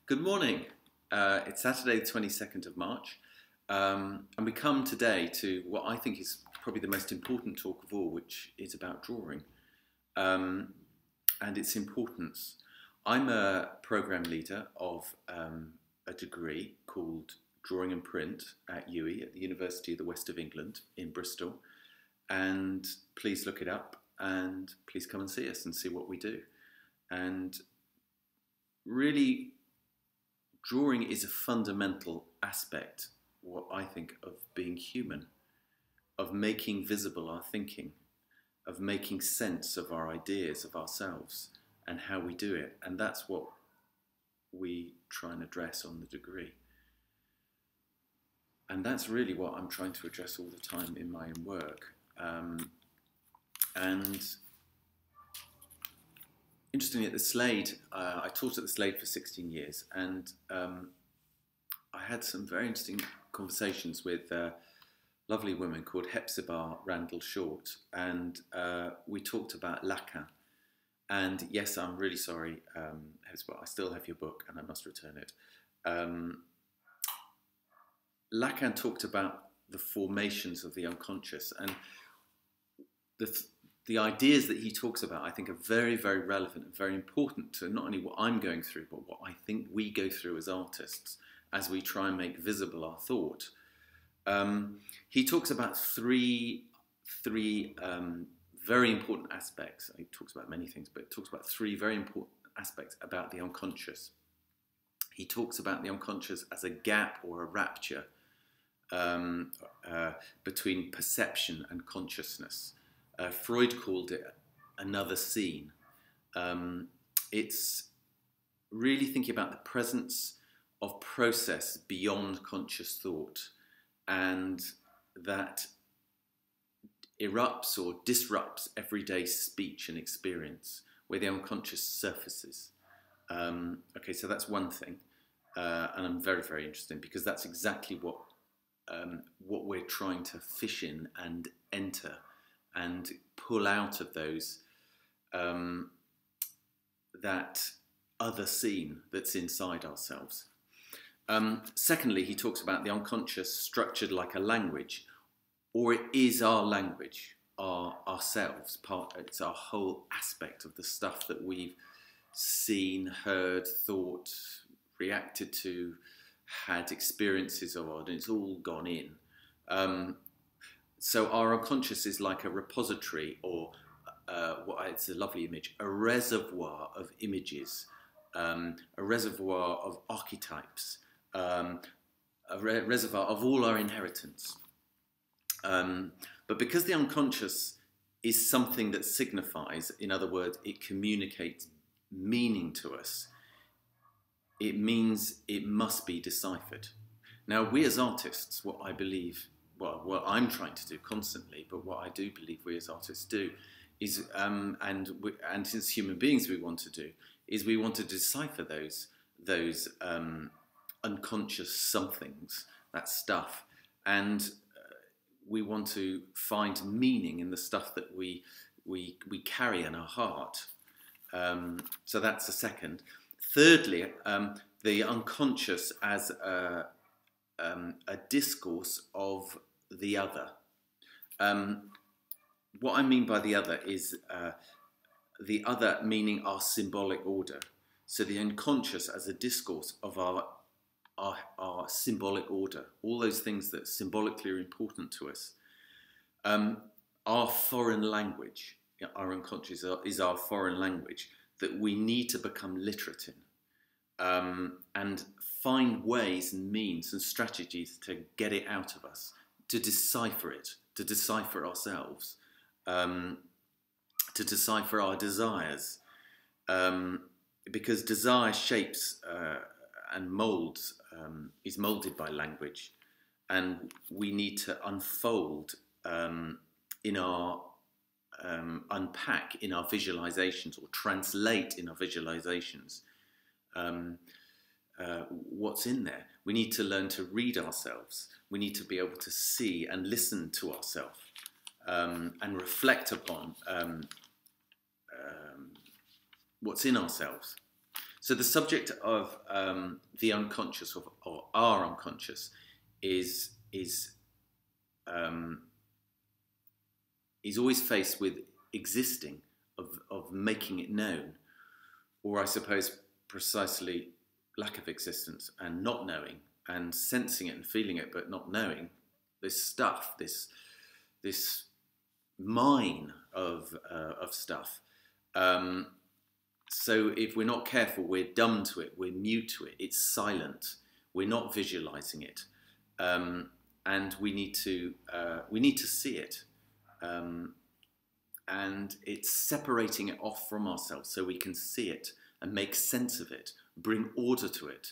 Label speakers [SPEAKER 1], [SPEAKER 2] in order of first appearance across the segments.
[SPEAKER 1] Good morning. It's Saturday, the 22nd of March, and we come today to what I think is probably the most important talk of all, which is about drawing and its importance. I'm a program leader of a degree called Drawing and Print at UWE, at the University of the West of England in Bristol, and please look it up and please come and see us and see what we do. And really, drawing is a fundamental aspect, what I think, of being human, of making visible our thinking, of making sense of our ideas, of ourselves, and how we do it. And that's what we try and address on the degree. And that's really what I'm trying to address all the time in my own work. And interestingly, at the Slade, I taught at the Slade for 16 years, and I had some very interesting conversations with a lovely woman called Hepzibah Randall Short, and we talked about Lacan. And yes, I'm really sorry, Hepzibah, I still have your book and I must return it. Lacan talked about the formations of the unconscious, and the ideas that he talks about, I think, are very, very relevant and very important to not only what I'm going through, but what I think we go through as artists as we try and make visible our thought. He talks about three very important aspects. He talks about many things, but he talks about three very important aspects about the unconscious. He talks about the unconscious as a gap or a rapture between perception and consciousness. Freud called it another scene. It's really thinking about the presence of process beyond conscious thought, and that erupts or disrupts everyday speech and experience, where the unconscious surfaces. Okay, so that's one thing, and I'm very, very interested, because that's exactly what we're trying to fish in and enter and pull out of those, that other scene that's inside ourselves. Secondly, he talks about the unconscious structured like a language, or it is our language, ourselves. It's our whole aspect of the stuff that we've seen, heard, thought, reacted to, had experiences of, and it's all gone in. So our unconscious is like a repository, or it's a lovely image, a reservoir of images, a reservoir of archetypes, a reservoir of all our inheritance. But because the unconscious is something that signifies, in other words, it communicates meaning to us, it means it must be deciphered. Now, we as artists, what I believe, well, what I'm trying to do constantly, but what I do believe we as artists do is, and as human beings we want to do, is we want to decipher those unconscious somethings, that stuff, and we want to find meaning in the stuff that we carry in our heart. So that's the second. Thirdly, the unconscious as a discourse of the other. What I mean by the other is the other meaning our symbolic order. So the unconscious as a discourse of our symbolic order, all those things that symbolically are important to us. Our foreign language, our unconscious is our foreign language that we need to become literate in, and find ways and means and strategies to get it out of us, to decipher it, to decipher ourselves, to decipher our desires, because desire shapes and molds, is molded by language, and we need to unfold in our unpack in our visualizations, or translate in our visualizations what's in there. We need to learn to read ourselves. We need to be able to see and listen to ourselves, and reflect upon what's in ourselves. So the subject of the unconscious or our unconscious is always faced with existing, of making it known, or I suppose precisely lack of existence and not knowing and sensing it and feeling it but not knowing this stuff, this mine of stuff. So if we're not careful, we're dumb to it, we're mute to it, it's silent, we're not visualizing it, and we need to see it, and it's separating it off from ourselves so we can see it and make sense of it, bring order to it,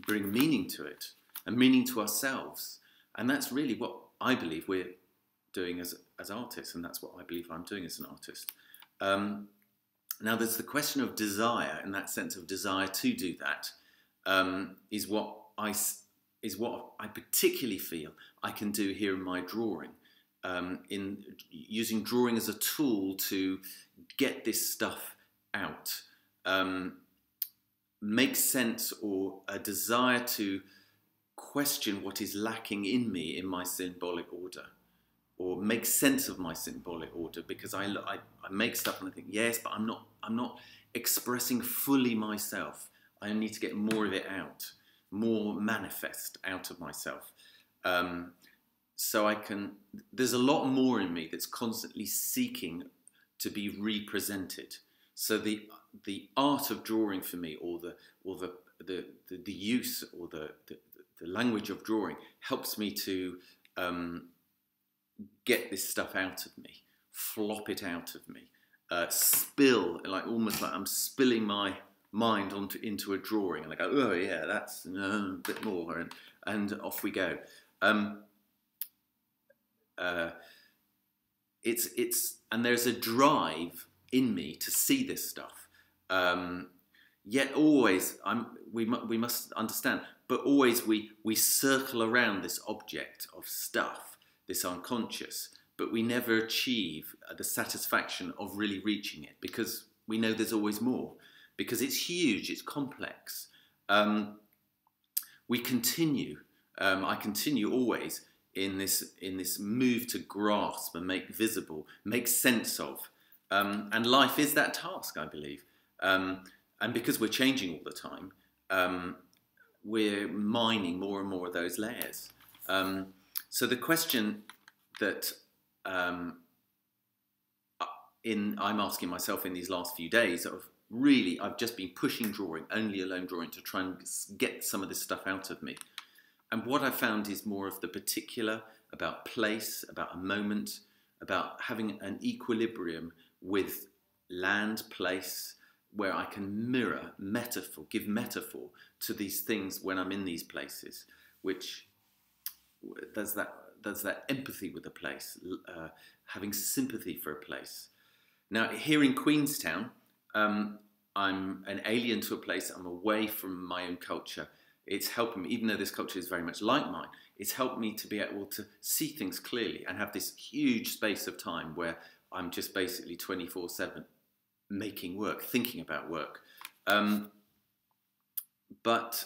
[SPEAKER 1] bring meaning to it, and meaning to ourselves. And that's really what I believe we're doing as artists, and that's what I believe I'm doing as an artist. Now, there's the question of desire, in that sense of desire to do that, is what I particularly feel I can do here in my drawing, in using drawing as a tool to get this stuff out, make sense, or a desire to question what is lacking in me in my symbolic order, or make sense of my symbolic order, because I make stuff and I think, yes, but I'm not expressing fully myself. I need to get more of it out, more manifest out of myself. So there's a lot more in me that's constantly seeking to be represented. So the art of drawing for me, or the use, or the language of drawing, helps me to get this stuff out of me, flop it out of me, spill, almost like I'm spilling my mind into a drawing, and I go, oh yeah, that's a bit more, and off we go. And there's a drive in me to see this stuff. Yet always, we must understand, but always we circle around this object of stuff, this unconscious, but we never achieve the satisfaction of really reaching it, because we know there's always more, because it's huge, it's complex. We continue, I continue always in this move to grasp and make visible, make sense of, and life is that task, I believe. And because we're changing all the time, we're mining more and more of those layers. So the question that I'm asking myself in these last few days, of really, I've just been pushing drawing, only alone drawing, to try and get some of this stuff out of me. And what I found is more of the particular, about place, about a moment, about having an equilibrium with land, place, where I can mirror metaphor, give metaphor to these things when I'm in these places, which there's that empathy with a place, having sympathy for a place. Now, here in Queenstown, I'm an alien to a place. I'm away from my own culture. It's helping me, even though this culture is very much like mine, it's helped me to be able to see things clearly and have this huge space of time where I'm just basically 24/7 making work, thinking about work. But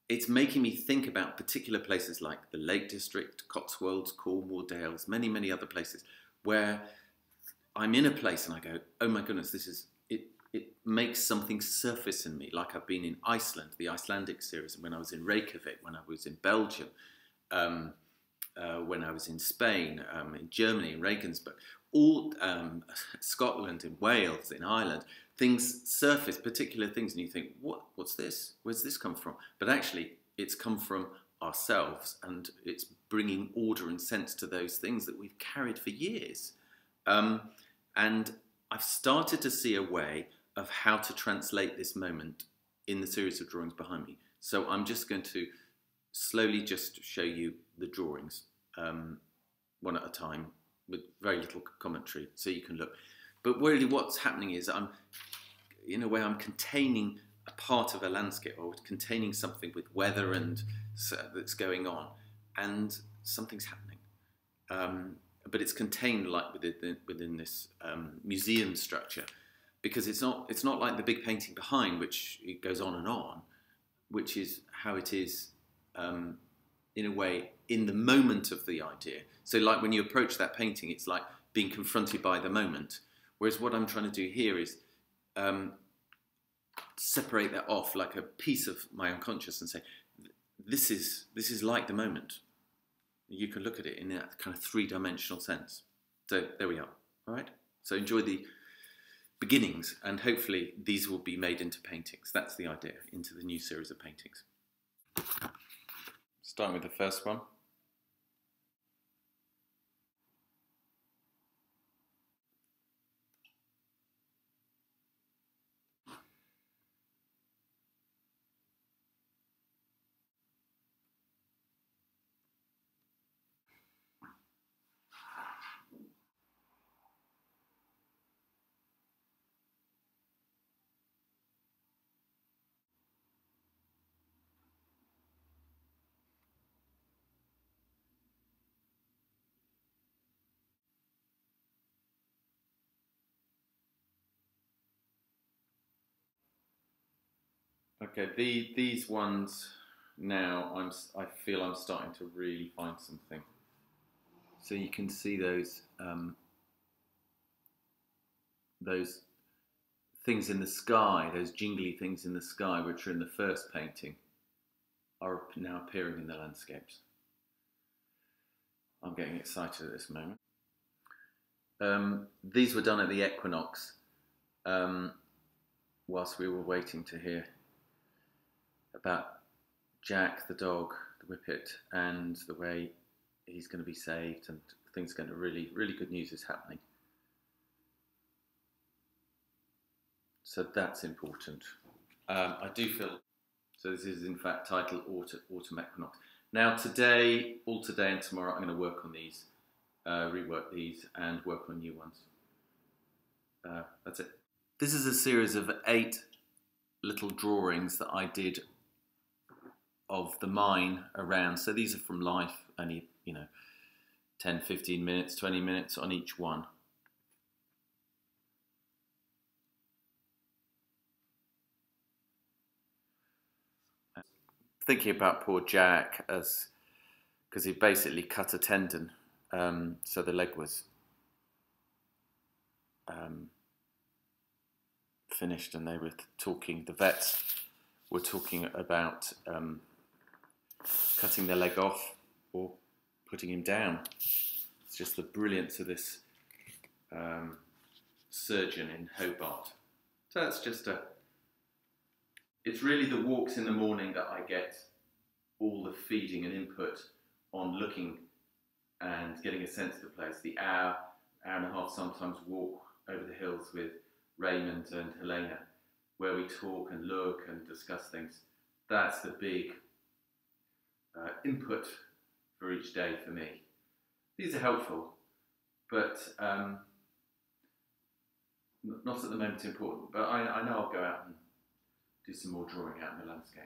[SPEAKER 1] it's making me think about particular places like the Lake District, Cotswolds, Cornwall, Dales, many, many other places, where I'm in a place and I go, oh my goodness, it makes something surface in me, like I've been in Iceland, the Icelandic series, when I was in Reykjavik, when I was in Belgium, when I was in Spain, in Germany, in Regensburg, all Scotland, in Wales, in Ireland, things surface, particular things, and you think, what's this? Where's this come from? But actually, it's come from ourselves, and it's bringing order and sense to those things that we've carried for years. And I've started to see a way of how to translate this moment in the series of drawings behind me. So I'm just going to slowly just show you the drawings, one at a time, with very little commentary, so you can look. But really what's happening is in a way, I'm containing a part of a landscape, or containing something with weather and that's going on, and something's happening. But it's contained like within this museum structure. because it's not like the big painting behind, which it goes on, which is how it is in a way in the moment of the idea. So like when you approach that painting, it's like being confronted by the moment. Whereas what I'm trying to do here is separate that off like a piece of my unconscious and say, this is like the moment. You can look at it in that kind of three-dimensional sense. So there we are. All right. So enjoy the beginnings, and hopefully these will be made into paintings. That's the idea, into the new series of paintings. Starting with the first one. Okay, these ones now I feel I'm starting to really find something. So you can see those things in the sky, those jingly things in the sky, which are in the first painting, are now appearing in the landscapes. I'm getting excited at this moment. These were done at the equinox, whilst we were waiting to hear about Jack the dog, the whippet, and the way he's going to be saved, and things going to really good news is happening. So that's important. I do feel, so this is in fact titled Autumn Equinox. Now today, all today and tomorrow, I'm going to work on these, rework these, and work on new ones. That's it. This is a series of 8 little drawings that I did of the mine around. So these are from life, only, 10, 15 minutes, 20 minutes on each one. Thinking about poor Jack, because he basically cut a tendon, so the leg was finished, and they were talking, the vets were talking about cutting the leg off or putting him down. It's just the brilliance of this surgeon in Hobart. So that's just it's really the walks in the morning that I get all the feeding and input on looking and getting a sense of the place. The hour and a half sometimes walk over the hills with Raymond and Helena, where we talk and look and discuss things. That's the big input for each day for me. These are helpful, but not at the moment important. But I know I'll go out and do some more drawing out in the landscape.